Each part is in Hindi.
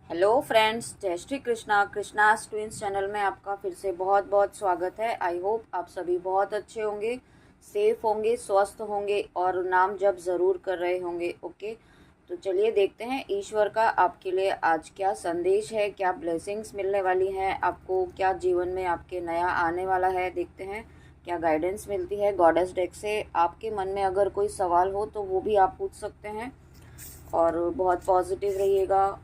हेलो फ्रेंड्स, जय श्री कृष्णा। कृष्णास ट्विंस चैनल में आपका फिर से बहुत बहुत स्वागत है। आई होप आप सभी बहुत अच्छे होंगे, सेफ होंगे, स्वस्थ होंगे और नाम जप ज़रूर कर रहे होंगे। ओके, तो चलिए देखते हैं ईश्वर का आपके लिए आज क्या संदेश है, क्या ब्लेसिंग्स मिलने वाली हैं आपको, क्या जीवन में आपके नया आने वाला है। देखते हैं क्या गाइडेंस मिलती है गॉडेस डेक से। आपके मन में अगर कोई सवाल हो तो वो भी आप पूछ सकते हैं और बहुत पॉजिटिव रहिएगा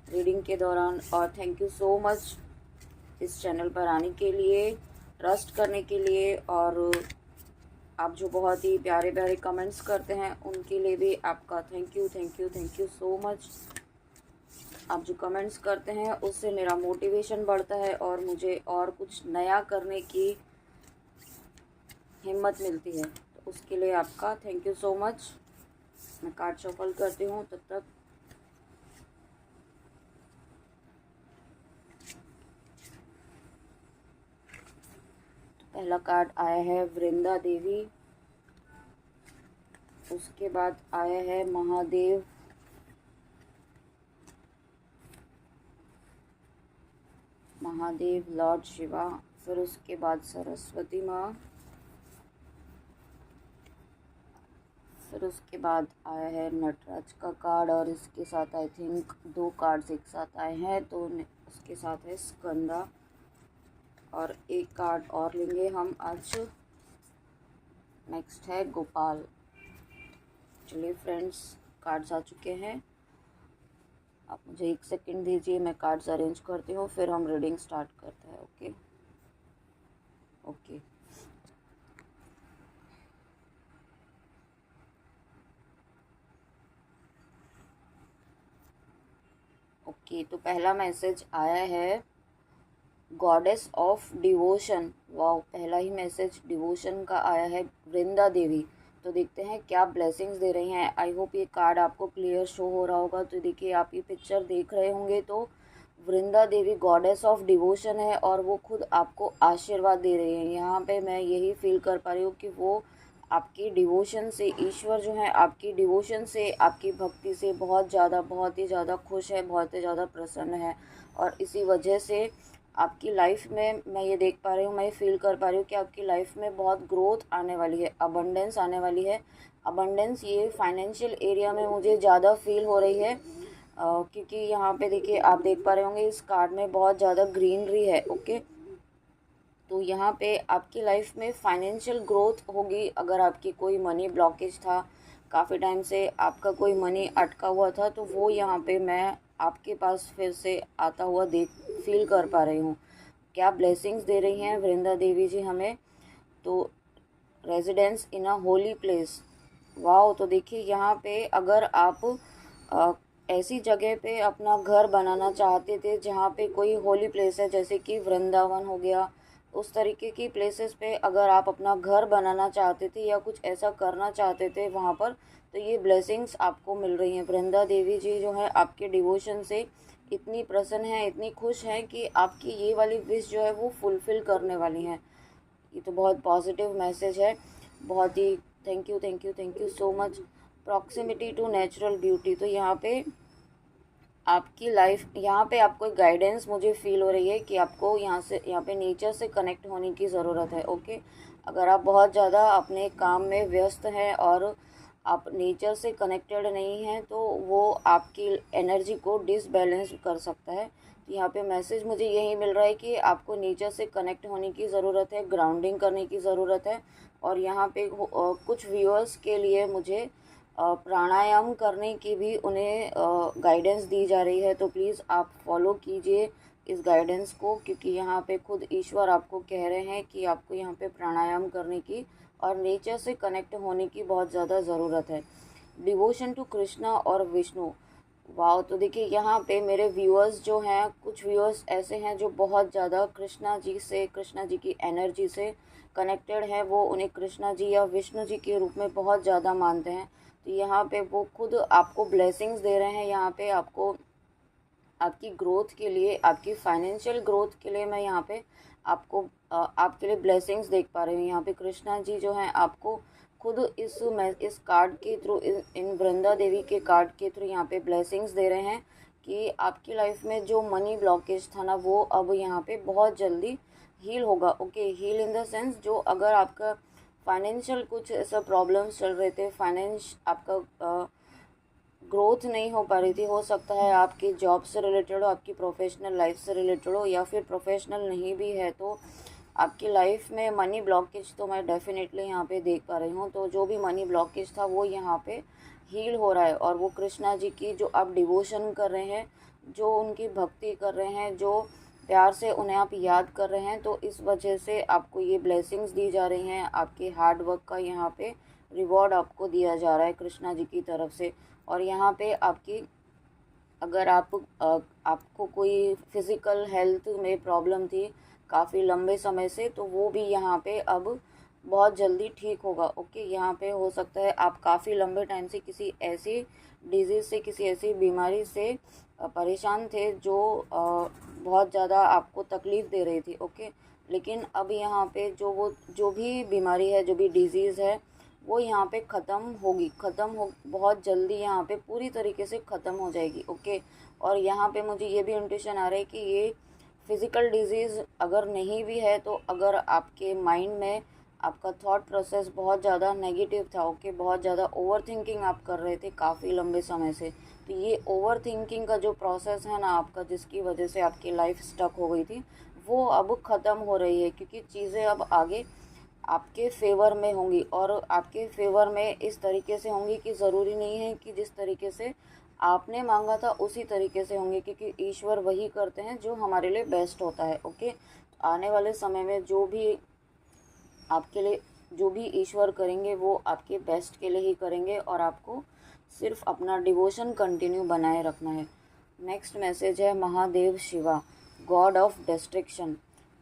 रीडिंग के दौरान। और थैंक यू सो मच इस चैनल पर आने के लिए, ट्रस्ट करने के लिए, और आप जो बहुत ही प्यारे प्यारे कमेंट्स करते हैं उनके लिए भी आपका thank you thank you thank you so much. आप जो कमेंट्स करते हैं उससे मेरा मोटिवेशन बढ़ता है और मुझे और कुछ नया करने की हिम्मत मिलती है, तो उसके लिए आपका थैंक यू सो मच। मैं कार्ड शफल करती हूँ तब तक। पहला कार्ड आया है वृंदा देवी, उसके बाद आया है महादेव, महादेव लॉर्ड शिवा, फिर उसके बाद सरस्वती माँ, फिर उसके बाद आया है नटराज का कार्ड और इसके साथ आई थिंक दो कार्ड्स एक साथ आए हैं, तो उसके साथ है स्कंदा। और एक कार्ड और लेंगे हम आज, नेक्स्ट है गोपाल। चलिए फ्रेंड्स, कार्ड्स आ चुके हैं। आप मुझे एक सेकंड दीजिए, मैं कार्ड्स अरेंज करती हूँ, फिर हम रीडिंग स्टार्ट करते हैं। ओके ओके ओके तो पहला मैसेज आया है गॉडेस ऑफ डिवोशन। वाओ, पहला ही मैसेज डिवोशन का आया है, वृंदा देवी। तो देखते हैं क्या ब्लेसिंग्स दे रही हैं। आई होप ये कार्ड आपको क्लियर शो हो रहा होगा। तो देखिए, आप ये पिक्चर देख रहे होंगे तो Vrinda Devi goddess of devotion है और वो खुद आपको आशीर्वाद दे रही है। यहाँ पे मैं यही फील कर पा रही हूँ कि वो आपकी डिवोशन से, ईश्वर जो है आपकी डिवोशन से, आपकी भक्ति से बहुत ही ज़्यादा खुश है, बहुत ही ज़्यादा प्रसन्न है। और इसी वजह से आपकी लाइफ में मैं ये देख पा रही हूँ, मैं ये फील कर पा रही हूँ कि आपकी लाइफ में बहुत ग्रोथ आने वाली है, अबंडेंस आने वाली है। अबंडेंस ये फाइनेंशियल एरिया में मुझे ज़्यादा फील हो रही है, क्योंकि यहाँ पे देखिए, आप देख पा रहे होंगे इस कार्ड में बहुत ज़्यादा ग्रीनरी है। ओके, तो यहाँ पे आपकी लाइफ में फाइनेंशियल ग्रोथ होगी। अगर आपकी कोई मनी ब्लॉकेज था, काफ़ी टाइम से आपका कोई मनी अटका हुआ था, तो वो यहाँ पे मैं आपके पास फिर से आता हुआ देख फील कर पा रही हूँ। क्या ब्लेसिंग्स दे रही हैं वृंदा देवी जी हमें। तो रेजिडेंस इन अ होली प्लेस, वाओ। तो देखिए यहाँ पे अगर आप अ, ऐसी जगह पे अपना घर बनाना चाहते थे जहाँ पे कोई होली प्लेस है, जैसे कि वृंदावन हो गया, उस तरीके की प्लेसेस पे अगर आप अपना घर बनाना चाहते थे या कुछ ऐसा करना चाहते थे वहाँ पर, तो ये ब्लेसिंग्स आपको मिल रही हैं। वृंदा देवी जी जो है आपके डिवोशन से इतनी प्रसन्न है, इतनी खुश हैं कि आपकी ये वाली विश जो है वो फुलफ़िल करने वाली हैं। ये तो बहुत पॉजिटिव मैसेज है। बहुत ही thank you thank you thank you so much. Proximity to natural beauty, तो यहाँ पे आपकी लाइफ, यहाँ पे आपको एक गाइडेंस मुझे फील हो रही है कि आपको यहाँ पे नेचर से कनेक्ट होने की ज़रूरत है। ओके, अगर आप बहुत ज़्यादा अपने काम में व्यस्त हैं और आप नेचर से कनेक्टेड नहीं हैं, तो वो आपकी एनर्जी को डिसबैलेंस कर सकता है। तो यहाँ पे मैसेज मुझे यही मिल रहा है कि आपको नेचर से कनेक्ट होने की ज़रूरत है, ग्राउंडिंग करने की ज़रूरत है। और यहाँ पे कुछ व्यूअर्स के लिए मुझे प्राणायाम करने की भी उन्हें गाइडेंस दी जा रही है। तो प्लीज़ आप फॉलो कीजिए इस गाइडेंस को, क्योंकि यहाँ पे खुद ईश्वर आपको कह रहे हैं कि आपको यहाँ पे प्राणायाम करने की और नेचर से कनेक्ट होने की बहुत ज़्यादा ज़रूरत है। डिवोशन टू कृष्णा और विष्णु, वाह। तो देखिए यहाँ पे मेरे व्यूअर्स जो हैं, कुछ व्यूअर्स ऐसे हैं जो बहुत ज़्यादा कृष्णा जी से, कृष्णा जी की एनर्जी से कनेक्टेड हैं। वो उन्हें कृष्णा जी या विष्णु जी के रूप में बहुत ज़्यादा मानते हैं। तो यहाँ पे वो खुद आपको ब्लेसिंग्स दे रहे हैं। यहाँ पे आपको आपकी ग्रोथ के लिए, आपकी फाइनेंशियल ग्रोथ के लिए मैं यहाँ पे आपको आपके लिए ब्लेसिंग्स देख पा रही हूँ। यहाँ पे कृष्णा जी जो हैं आपको खुद इस कार्ड के थ्रू, इन वृंदा देवी के कार्ड के थ्रू यहाँ पे ब्लेसिंग्स दे रहे हैं कि आपकी लाइफ में जो मनी ब्लॉकेज था ना, वो अब यहाँ पे बहुत जल्दी हील होगा। Okay, heal in the sense, जो अगर आपका फाइनेंशियल कुछ ऐसा प्रॉब्लम्स चल रहे थे, फाइनेंस आपका ग्रोथ नहीं हो पा रही थी, हो सकता है आपकी जॉब से रिलेटेड हो, आपकी प्रोफेशनल लाइफ से रिलेटेड हो, या फिर प्रोफेशनल नहीं भी है तो आपकी लाइफ में मनी ब्लॉकेज तो मैं डेफिनेटली यहाँ पे देख पा रही हूँ। तो जो भी मनी ब्लॉकेज था वो यहाँ पे हील हो रहा है, और वो कृष्णा जी की जो आप डिवोशन कर रहे हैं, जो उनकी भक्ति कर रहे हैं, जो प्यार से उन्हें आप याद कर रहे हैं, तो इस वजह से आपको ये ब्लेसिंग्स दी जा रही हैं। आपके हार्ड वर्क का यहाँ पे रिवॉर्ड आपको दिया जा रहा है कृष्णा जी की तरफ से। और यहाँ पे आपकी, अगर आपको कोई फिज़िकल हेल्थ में प्रॉब्लम थी काफ़ी लंबे समय से, तो वो भी यहाँ पे अब बहुत जल्दी ठीक होगा। ओके, यहाँ पे हो सकता है आप काफ़ी लंबे टाइम से किसी ऐसी डिजीज़ से, किसी ऐसी बीमारी से परेशान थे जो बहुत ज़्यादा आपको तकलीफ़ दे रही थी। ओके, लेकिन अब यहाँ पे जो भी बीमारी है, जो भी डिज़ीज़ है, वो यहाँ पे ख़त्म होगी, बहुत जल्दी यहाँ पे पूरी तरीके से ख़त्म हो जाएगी। ओके, और यहाँ पे मुझे ये भी इंट्यूशन आ रहा है कि ये फिज़िकल डिजीज़ अगर नहीं भी है, तो अगर आपके माइंड में आपका थॉट प्रोसेस बहुत ज़्यादा नेगेटिव था, ओके, बहुत ज़्यादा ओवर थिंकिंग आप कर रहे थे काफ़ी लंबे समय से, तो ये ओवर थिंकिंग का जो प्रोसेस है ना आपका, जिसकी वजह से आपकी लाइफ स्टक हो गई थी, वो अब ख़त्म हो रही है, क्योंकि चीज़ें अब आगे आपके फेवर में होंगी, और आपके फेवर में इस तरीके से होंगी कि ज़रूरी नहीं है कि जिस तरीके से आपने मांगा था उसी तरीके से होंगे, क्योंकि ईश्वर वही करते हैं जो हमारे लिए बेस्ट होता है। ओके, आने वाले समय में जो भी आपके लिए, जो भी ईश्वर करेंगे वो आपके बेस्ट के लिए ही करेंगे, और आपको सिर्फ अपना डिवोशन कंटिन्यू बनाए रखना है। नेक्स्ट मैसेज है Mahadev Shiva, God of destruction.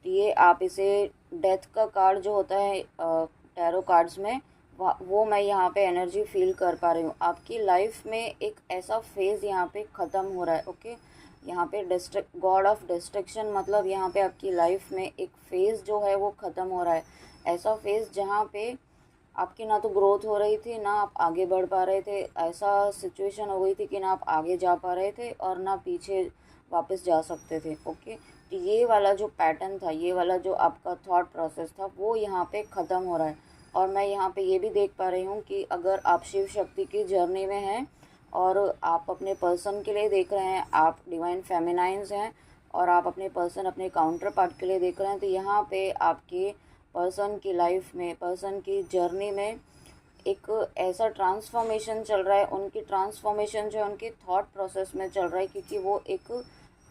तो ये आप इसे डेथ का कार्ड जो होता है टैरो कार्ड्स में, वो मैं यहाँ पे एनर्जी फील कर पा रही हूँ। आपकी लाइफ में एक ऐसा फेज़ यहाँ पे ख़त्म हो रहा है। ओके, यहाँ पे गॉड ऑफ डिस्ट्रक्शन मतलब यहाँ पे आपकी लाइफ में एक फ़ेज़ जो है वो ख़त्म हो रहा है। ऐसा फेज़ जहाँ पे आपकी ना तो ग्रोथ हो रही थी, ना आप आगे बढ़ पा रहे थे, ऐसा सिचुएशन हो गई थी कि ना आप आगे जा पा रहे थे और ना पीछे वापस जा सकते थे। ओके, तो ये वाला जो पैटर्न था, ये वाला जो आपका थॉट प्रोसेस था, वो यहाँ पे ख़त्म हो रहा है। और मैं यहाँ पे ये भी देख पा रही हूँ कि अगर आप शिव शक्ति की जर्नी में हैं और आप अपने पर्सन के लिए देख रहे हैं, आप डिवाइन फेमिनाइंस हैं, और आप अपने पर्सन, अपने काउंटर पार्ट के लिए देख रहे हैं, तो यहाँ पे आपके पर्सन की लाइफ में, पर्सन की जर्नी में एक ऐसा ट्रांसफॉर्मेशन चल रहा है। उनकी ट्रांसफॉर्मेशन जो है उनके थॉट प्रोसेस में चल रहा है, क्योंकि वो एक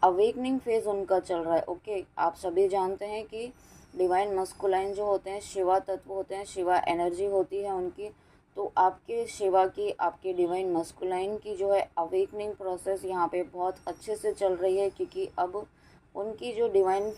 अवेकनिंग फेज़ उनका चल रहा है। ओके, आप सभी जानते हैं कि डिवाइन मस्कुलाइन जो होते हैं, शिवा तत्व होते हैं, शिवा एनर्जी होती है उनकी। तो आपके शिवा की, आपके डिवाइन मस्कुलाइन की जो है अवेकनिंग प्रोसेस यहाँ पे बहुत अच्छे से चल रही है, क्योंकि अब उनकी जो डिवाइन,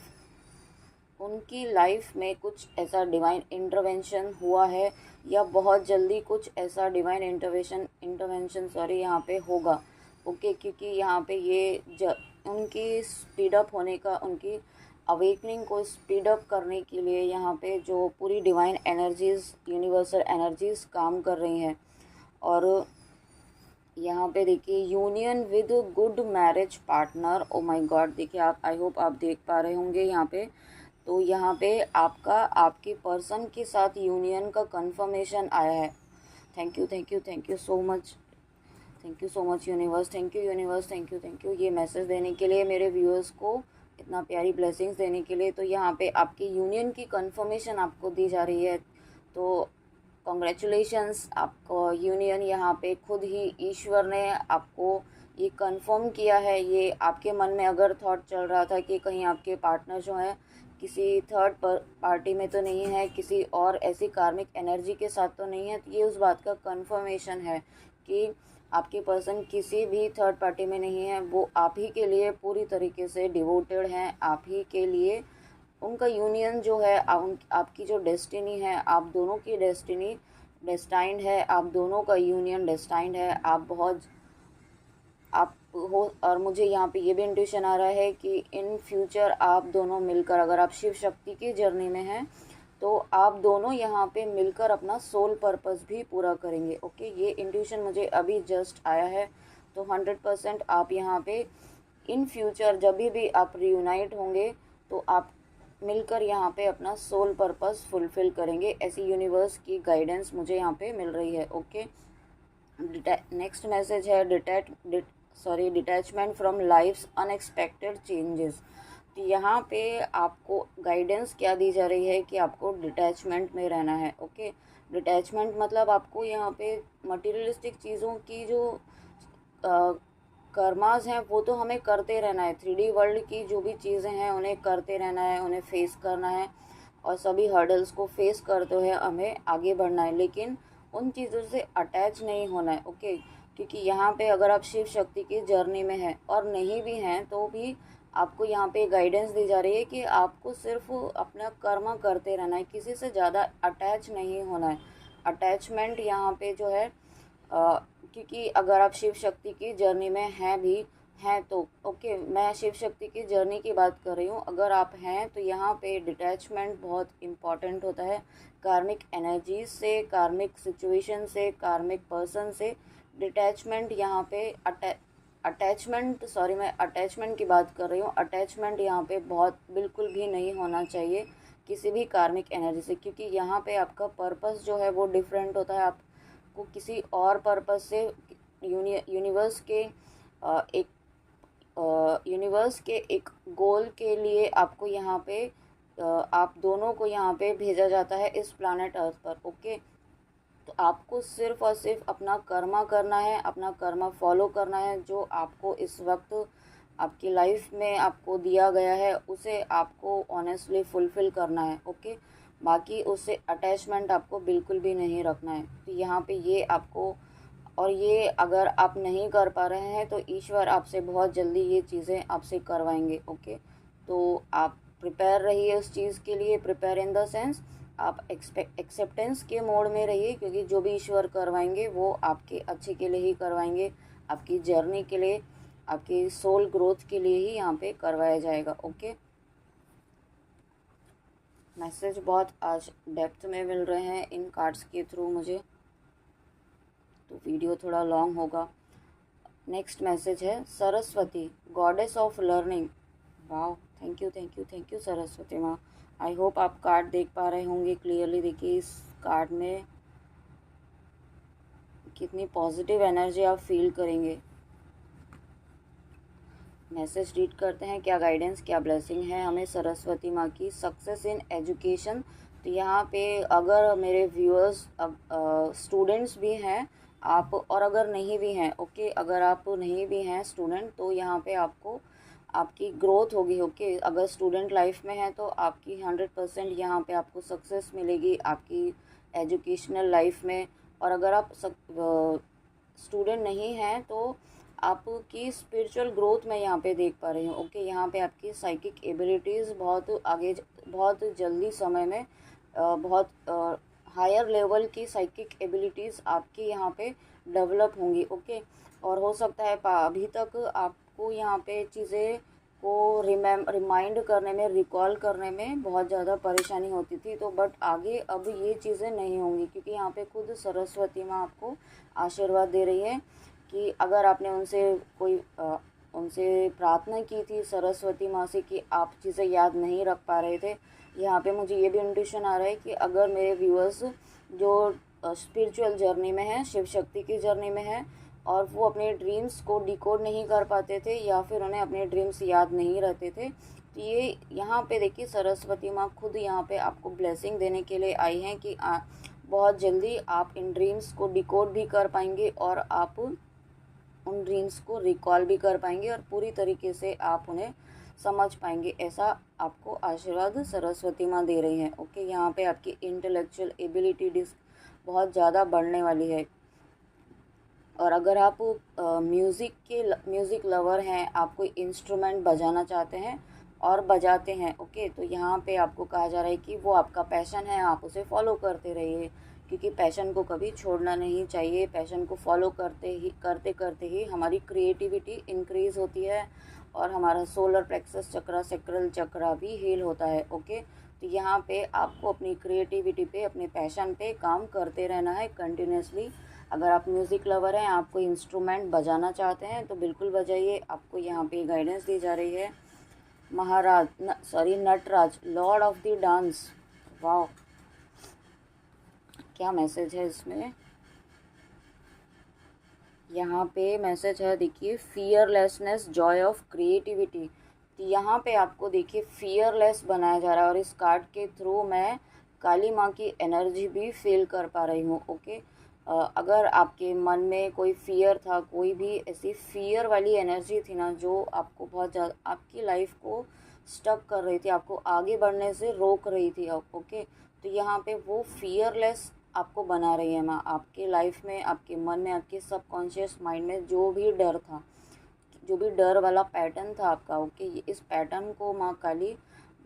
उनकी लाइफ में कुछ ऐसा डिवाइन इंटरवेंशन हुआ है, या बहुत जल्दी कुछ ऐसा डिवाइन इंटरवेंशन यहाँ पे होगा। ओके, क्योंकि यहाँ पे ये उनकी स्पीड अप होने का, उनकी अवेकनिंग को स्पीड अप करने के लिए यहाँ पे जो पूरी डिवाइन एनर्जीज़, यूनिवर्सल एनर्जीज़ काम कर रही हैं। और यहाँ पे देखिए, union with good marriage partner. Oh my God, देखिए आप, आई होप आप देख पा रहे होंगे यहाँ पे। तो यहाँ पे आपका, आपके पर्सन के साथ यूनियन का कंफर्मेशन आया है। Thank you, thank you, thank you so much, thank you so much universe, thank you universe, thank you, thank you, ये मैसेज देने के लिए, मेरे व्यूअर्स को इतना प्यारी ब्लेसिंग्स देने के लिए। तो यहाँ पे आपकी यूनियन की कंफर्मेशन आपको दी जा रही है, तो कॉन्ग्रेचुलेशंस, आपको यूनियन यहाँ पे खुद ही ईश्वर ने आपको ये कंफर्म किया है। ये आपके मन में अगर थॉट चल रहा था कि कहीं आपके पार्टनर जो है किसी थर्ड पार्टी में तो नहीं है, किसी और ऐसी कार्मिक एनर्जी के साथ तो नहीं है, तो ये उस बात का कंफर्मेशन है कि आपके पर्सन किसी भी थर्ड पार्टी में नहीं है। वो आप ही के लिए पूरी तरीके से डिवोटेड हैं, आप ही के लिए उनका यूनियन जो है, आपकी जो डेस्टिनी है, आप दोनों की डेस्टिनी डेस्टाइंड है, आप दोनों का यूनियन डेस्टाइंड है। आप हो, और मुझे यहाँ पे ये भी इंट्यूशन आ रहा है कि इन फ्यूचर आप दोनों मिलकर, अगर आप शिव शक्ति की जर्नी में हैं, तो आप दोनों यहाँ पे मिलकर अपना सोल पर्पस भी पूरा करेंगे। ओके, ये इंट्यूशन मुझे अभी जस्ट आया है, तो 100% आप यहाँ पे इन फ्यूचर जब भी आप रियूनाइट होंगे तो आप मिलकर यहाँ पे अपना सोल पर्पस फुलफिल करेंगे, ऐसी यूनिवर्स की गाइडेंस मुझे यहाँ पे मिल रही है। ओके, नेक्स्ट मैसेज है detachment from life's unexpected changes. तो यहाँ पे आपको गाइडेंस क्या दी जा रही है कि आपको डिटैचमेंट में रहना है। ओके, डिटैचमेंट मतलब आपको यहाँ पे मटेरियलिस्टिक चीज़ों की जो कर्मास हैं वो तो हमें करते रहना है, 3D वर्ल्ड की जो भी चीज़ें हैं उन्हें करते रहना है, उन्हें फेस करना है और सभी हर्डल्स को फेस करते हुए हमें आगे बढ़ना है, लेकिन उन चीज़ों से अटैच नहीं होना है। ओके, क्योंकि यहाँ पे अगर आप शिव शक्ति की जर्नी में हैं और नहीं भी हैं तो भी आपको यहाँ पे गाइडेंस दी जा रही है कि आपको सिर्फ अपना कर्म करते रहना है, किसी से ज़्यादा अटैच नहीं होना है। अटैचमेंट यहाँ पे जो है क्योंकि अगर आप शिव शक्ति की जर्नी में हैं तो ओके, मैं शिव शक्ति की जर्नी की बात कर रही हूँ। अगर आप हैं तो यहाँ पे डिटैचमेंट बहुत इम्पॉर्टेंट होता है, कार्मिक एनर्जी से, कार्मिक सिचुएशन से, कार्मिक पर्सन से डिटैचमेंट यहाँ पे मैं अटैचमेंट की बात कर रही हूँ। अटैचमेंट यहाँ पे बहुत बिल्कुल भी नहीं होना चाहिए किसी भी कार्मिक एनर्जी से, क्योंकि यहाँ पे आपका पर्पस जो है वो डिफरेंट होता है। आपको किसी और पर्पस से यूनिवर्स के एक गोल के लिए आपको यहाँ पे आप दोनों को यहाँ पे भेजा जाता है इस प्लैनेट अर्थ पर। ओके, तो आपको सिर्फ और सिर्फ अपना कर्मा करना है, अपना कर्मा फॉलो करना है, जो आपको इस वक्त आपकी लाइफ में आपको दिया गया है उसे आपको ऑनेस्टली फुलफ़िल करना है। ओके, बाकी उससे अटैचमेंट आपको बिल्कुल भी नहीं रखना है। तो यहाँ पे ये आपको, और ये अगर आप नहीं कर पा रहे हैं तो ईश्वर आपसे बहुत जल्दी ये चीज़ें आपसे करवाएंगे। ओके, तो आप प्रिपेयर रहिए उस चीज़ के लिए, प्रिपेयर इन द सेंस आप एक्सेप्टेंस के मोड में रहिए, क्योंकि जो भी ईश्वर करवाएंगे वो आपके अच्छे के लिए ही करवाएंगे, आपकी जर्नी के लिए, आपकी सोल ग्रोथ के लिए ही यहाँ पे करवाया जाएगा। ओके, मैसेज बहुत आज डेप्थ में मिल रहे हैं इन कार्ड्स के थ्रू मुझे, तो वीडियो थोड़ा लॉन्ग होगा। नेक्स्ट मैसेज है सरस्वती, गॉडेस ऑफ लर्निंग। वाह, थैंक यू सरस्वती माँ। आई होप आप कार्ड देख पा रहे होंगे क्लियरली। देखिए इस कार्ड में कितनी पॉजिटिव एनर्जी आप फील करेंगे। मैसेज रीड करते हैं, क्या गाइडेंस, क्या ब्लेसिंग है हमें सरस्वती माँ की। Success in education. तो यहाँ पे अगर मेरे व्यूअर्स स्टूडेंट्स भी हैं आप, और अगर नहीं भी हैं, ओके, अगर आप नहीं भी हैं स्टूडेंट तो यहाँ पे आपको आपकी ग्रोथ होगी। ओके, अगर स्टूडेंट लाइफ में है तो आपकी 100% यहाँ पे आपको सक्सेस मिलेगी आपकी एजुकेशनल लाइफ में। और अगर आप स्टूडेंट नहीं हैं तो आपकी स्पिरिचुअल ग्रोथ मैं यहाँ पे देख पा रही हूँ। ओके, यहाँ पे आपकी साइकिक एबिलिटीज़ बहुत जल्दी समय में बहुत हायर लेवल की साइकिक एबिलिटीज़ आपकी यहाँ पे डेवलप होंगी। ओके, और हो सकता है अभी तक आपको यहाँ पे चीज़ें को रिमाइंड करने में, रिकॉल करने में बहुत ज़्यादा परेशानी होती थी, तो बट आगे अब ये चीज़ें नहीं होंगी, क्योंकि यहाँ पे खुद सरस्वती माँ आपको आशीर्वाद दे रही है कि अगर आपने उनसे प्रार्थना की थी सरस्वती माँ से कि आप चीज़ें याद नहीं रख पा रहे थे, यहाँ पे मुझे ये भी इंट्यूशन आ रहा है कि अगर मेरे व्यूअर्स जो स्पिरिचुअल जर्नी में हैं, शिव शक्ति की जर्नी में हैं, और वो अपने ड्रीम्स को डिकोड नहीं कर पाते थे या फिर उन्हें अपने ड्रीम्स याद नहीं रहते थे, तो ये यहाँ पे देखिए सरस्वती माँ खुद यहाँ पे आपको ब्लेसिंग देने के लिए आई हैं कि बहुत जल्दी आप इन ड्रीम्स को डिकोड भी कर पाएंगे और आप उन ड्रीम्स को रिकॉल भी कर पाएंगे और पूरी तरीके से आप उन्हें समझ पाएंगे। ऐसा आपको आशीर्वाद सरस्वती माँ दे रही हैं। ओके, यहाँ पे आपकी इंटेलेक्चुअल एबिलिटी बहुत ज़्यादा बढ़ने वाली है। और अगर आप म्यूज़िक लवर हैं, आप कोई इंस्ट्रूमेंट बजाना चाहते हैं और बजाते हैं, ओके, तो यहाँ पे आपको कहा जा रहा है कि वो आपका पैशन है, आप उसे फॉलो करते रहिए, क्योंकि पैशन को कभी छोड़ना नहीं चाहिए। पैशन को फॉलो करते करते ही हमारी क्रिएटिविटी इंक्रीज़ होती है और हमारा सोलर प्लेक्सस चक्रा, सैक्रल चक्रा भी हील होता है। ओके, तो यहाँ पे आपको अपनी क्रिएटिविटी पे, अपने पैशन पे काम करते रहना है कंटिन्यूसली। अगर आप म्यूज़िक लवर हैं, आप कोई इंस्ट्रूमेंट बजाना चाहते हैं तो बिल्कुल बजाइए, आपको यहाँ पे गाइडेंस दी जा रही है। Nataraja, lord of the dance. वाह, क्या मैसेज है इसमें। यहाँ पे मैसेज है, देखिए, फियरलेसनेस, जॉय ऑफ क्रिएटिविटी। तो यहाँ पे आपको देखिए फियरलेस बनाया जा रहा है, और इस कार्ड के थ्रू मैं काली माँ की एनर्जी भी फील कर पा रही हूँ। ओके, अगर आपके मन में कोई फियर था, कोई भी ऐसी फियर वाली एनर्जी थी ना, जो आपको बहुत ज़्यादा आपकी लाइफ को स्टक कर रही थी, आपको आगे बढ़ने से रोक रही थी, ओके, तो यहाँ पे वो फियरलेस आपको बना रही है माँ। आपके लाइफ में, आपके मन में, आपके सबकॉन्शियस माइंड में जो भी डर था, जो भी डर वाला पैटर्न था आपका, ओके, इस पैटर्न को माँ काली,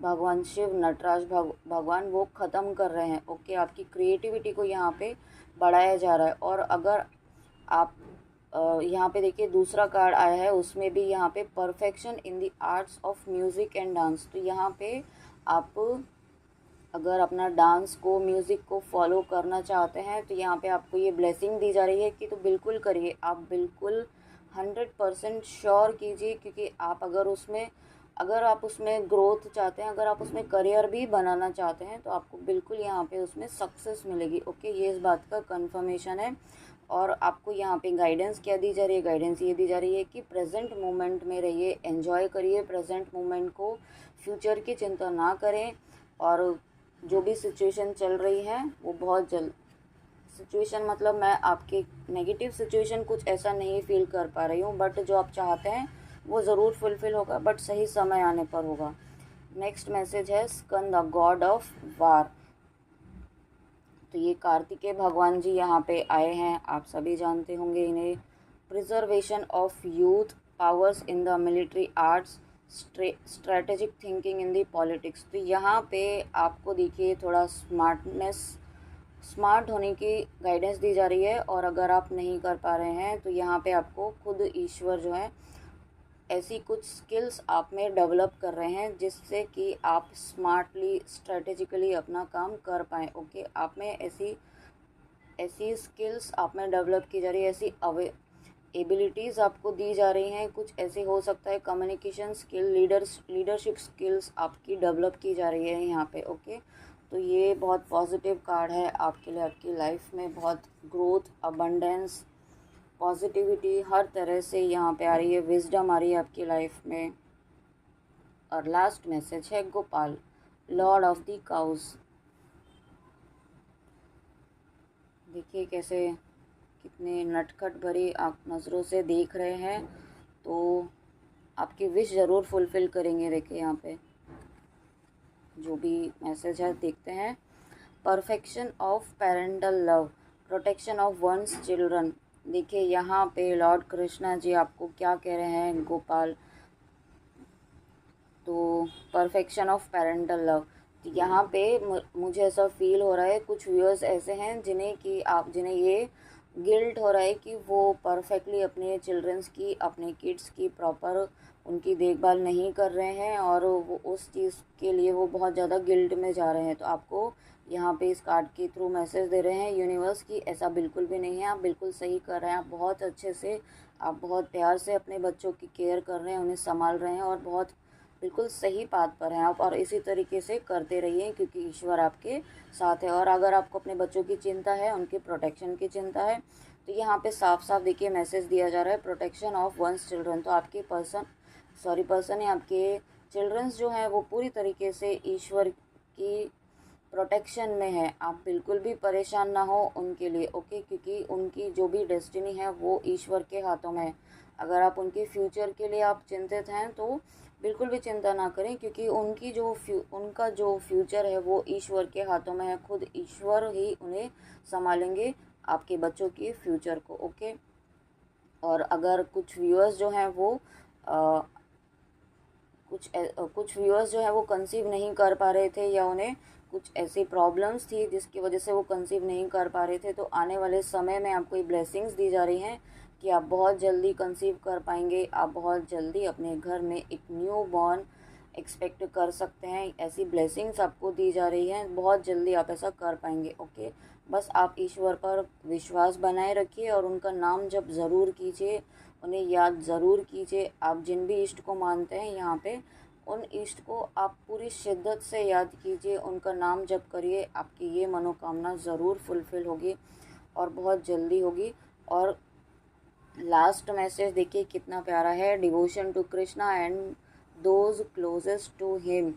भगवान शिव, नटराज भगवान वो ख़त्म कर रहे हैं। ओके, आपकी क्रिएटिविटी को यहाँ पे बढ़ाया जा रहा है। और अगर आप यहाँ पे देखिए दूसरा कार्ड आया है, उसमें भी यहाँ पे perfection in the arts of music and dance. तो यहाँ पे आप अगर अपना डांस को, म्यूज़िक को फॉलो करना चाहते हैं तो यहाँ पे आपको ये ब्लेसिंग दी जा रही है कि तो बिल्कुल करिए, आप बिल्कुल 100% श्योर कीजिए, क्योंकि अगर आप उसमें ग्रोथ चाहते हैं, अगर आप उसमें करियर भी बनाना चाहते हैं, तो आपको बिल्कुल यहाँ पे उसमें सक्सेस मिलेगी। ओके, ये इस बात का कंफर्मेशन है। और आपको यहाँ पे गाइडेंस क्या दी जा रही है, गाइडेंस ये दी जा रही है कि प्रेजेंट मोमेंट में रहिए, एंजॉय करिए प्रेजेंट मोमेंट को, फ्यूचर की चिंता ना करें। और जो भी सिचुएशन चल रही है वो बहुत जल्द, सिचुएशन मतलब मैं आपके नेगेटिव सिचुएशन कुछ ऐसा नहीं फील कर पा रही हूँ, बट जो आप चाहते हैं वो ज़रूर फुलफ़िल होगा, बट सही समय आने पर होगा। नेक्स्ट मैसेज है स्कंद, गॉड ऑफ वार। तो ये कार्तिकेय भगवान जी यहाँ पे आए हैं, आप सभी जानते होंगे इन्हें। Preservation of youth, powers in the military arts, strategic thinking in the politics. तो यहाँ पे आपको देखिए थोड़ा स्मार्ट होने की गाइडेंस दी जा रही है। और अगर आप नहीं कर पा रहे हैं तो यहाँ पे आपको खुद ईश्वर जो है ऐसी कुछ स्किल्स आप में डेवलप कर रहे हैं, जिससे कि आप स्मार्टली, स्ट्रेटेजिकली अपना काम कर पाएँ। ओके, आप में ऐसी ऐसी स्किल्स आप में डेवलप की जा रही है, ऐसी एबिलिटीज़ आपको दी जा रही हैं। कुछ ऐसे हो सकता है कम्युनिकेशन स्किल, लीडरशिप स्किल्स आपकी डेवलप की जा रही है यहाँ पे। ओके, तो ये बहुत पॉजिटिव कार्ड है आपके लिए। आपकी लाइफ में बहुत ग्रोथ, अबंडेंस, पॉजिटिविटी हर तरह से यहाँ पे आ रही है, विजडम आ रही है आपकी लाइफ में। और लास्ट मैसेज है Gopal, lord of the cows. देखिए कैसे कितने नटखट भरी आप नज़रों से देख रहे हैं, तो आपकी विश ज़रूर फुलफ़िल करेंगे। देखिए यहाँ पे जो भी मैसेज है देखते हैं। Perfection of parental love, protection of one's children. देखिए यहाँ पे लॉर्ड कृष्णा जी आपको क्या कह रहे हैं गोपाल, तो परफेक्शन ऑफ पेरेंटल लव। तो यहाँ पे मुझे ऐसा फील हो रहा है, कुछ व्यूअर्स ऐसे हैं जिन्हें ये गिल्ट हो रहा है कि वो परफेक्टली अपने चिल्ड्रंस की, अपने किड्स की प्रॉपर उनकी देखभाल नहीं कर रहे हैं, और वो उस चीज़ के लिए वो बहुत ज़्यादा गिल्ट में जा रहे हैं। तो आपको यहाँ पे इस कार्ड के थ्रू मैसेज दे रहे हैं यूनिवर्स की ऐसा बिल्कुल भी नहीं है, आप बिल्कुल सही कर रहे हैं। आप बहुत अच्छे से, आप बहुत प्यार से अपने बच्चों की केयर कर रहे हैं, उन्हें संभाल रहे हैं, और बहुत बिल्कुल सही बात पर हैं आप। और इसी तरीके से करते रहिए, क्योंकि ईश्वर आपके साथ है। और अगर आपको अपने बच्चों की चिंता है, उनके प्रोटेक्शन की चिंता है, तो यहाँ पे साफ साफ देखिए मैसेज दिया जा रहा है, प्रोटेक्शन ऑफ वंस चिल्ड्रन। तो आपके पर्सन है, आपके चिल्ड्रंस जो हैं वो पूरी तरीके से ईश्वर की प्रोटेक्शन में है। आप बिल्कुल भी परेशान ना हो उनके लिए, ओके, क्योंकि उनकी जो भी डेस्टिनी है वो ईश्वर के हाथों में है। अगर आप उनके फ्यूचर के लिए आप चिंतित हैं तो बिल्कुल भी चिंता ना करें, क्योंकि उनका जो फ्यूचर है वो ईश्वर के हाथों में है। खुद ईश्वर ही उन्हें संभालेंगे, आपके बच्चों के फ्यूचर को। ओके, और अगर कुछ व्यूअर्स जो हैं वो कुछ व्यूअर्स जो है वो कंसीव नहीं कर पा रहे थे, या उन्हें कुछ ऐसी प्रॉब्लम्स थी जिसकी वजह से वो कंसीव नहीं कर पा रहे थे, तो आने वाले समय में आपको ये ब्लेसिंग्स दी जा रही हैं कि आप बहुत जल्दी कंसीव कर पाएंगे। आप बहुत जल्दी अपने घर में एक न्यू बॉर्न एक्सपेक्ट कर सकते हैं। ऐसी ब्लेसिंग्स आपको दी जा रही हैं, बहुत जल्दी आप ऐसा कर पाएंगे। ओके, बस आप ईश्वर पर विश्वास बनाए रखिए और उनका नाम जप ज़रूर कीजिए, उन्हें याद ज़रूर कीजिए। आप जिन भी इष्ट को मानते हैं यहाँ पे, उन इष्ट को आप पूरी शिद्दत से याद कीजिए, उनका नाम जप करिए, आपकी ये मनोकामना ज़रूर फुलफ़िल होगी और बहुत जल्दी होगी। और लास्ट मैसेज देखिए कितना प्यारा है, devotion to Krishna and those closest to him.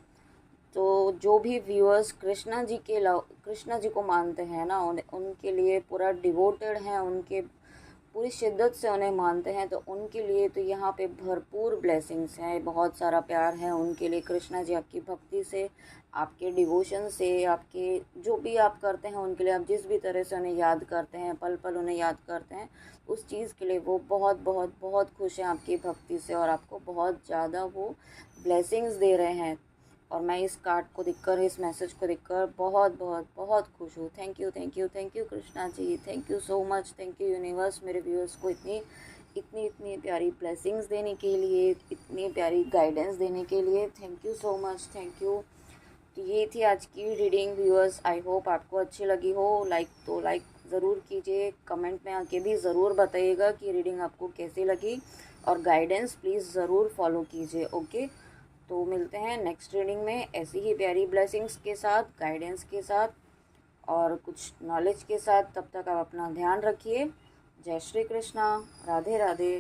तो जो भी व्यूअर्स कृष्णा जी को मानते हैं ना, उनके लिए पूरा डिवोटेड हैं, उनके पूरी शिद्दत से उन्हें मानते हैं, तो उनके लिए तो यहाँ पे भरपूर ब्लेसिंग्स हैं, बहुत सारा प्यार है उनके लिए। कृष्णा जी आपकी भक्ति से, आपके डिवोशन से, आपके जो भी आप करते हैं उनके लिए, आप जिस भी तरह से उन्हें याद करते हैं, पल पल उन्हें याद करते हैं, उस चीज़ के लिए वो बहुत बहुत बहुत खुश हैं आपकी भक्ति से और आपको बहुत ज़्यादा वो ब्लेसिंग्स दे रहे हैं। और मैं इस कार्ड को देखकर, इस मैसेज को देखकर बहुत बहुत बहुत खुश हूँ। Thank you thank you thank you Krishna ji, thank you so much, thank you universe, मेरे व्यूअर्स को इतनी इतनी इतनी प्यारी ब्लेसिंग्स देने के लिए, इतनी प्यारी गाइडेंस देने के लिए। Thank you so much, thank you. तो ये थी आज की रीडिंग व्यूअर्स, आई होप आपको अच्छी लगी हो। लाइक ज़रूर कीजिए, कमेंट में आके भी ज़रूर बताइएगा कि रीडिंग आपको कैसी लगी, और गाइडेंस प्लीज़ ज़रूर फॉलो कीजिए। ओके, तो मिलते हैं नेक्स्ट रीडिंग में ऐसी ही प्यारी ब्लेसिंग्स के साथ, गाइडेंस के साथ और कुछ नॉलेज के साथ। तब तक आप अपना ध्यान रखिए। जय श्री कृष्णा, राधे राधे।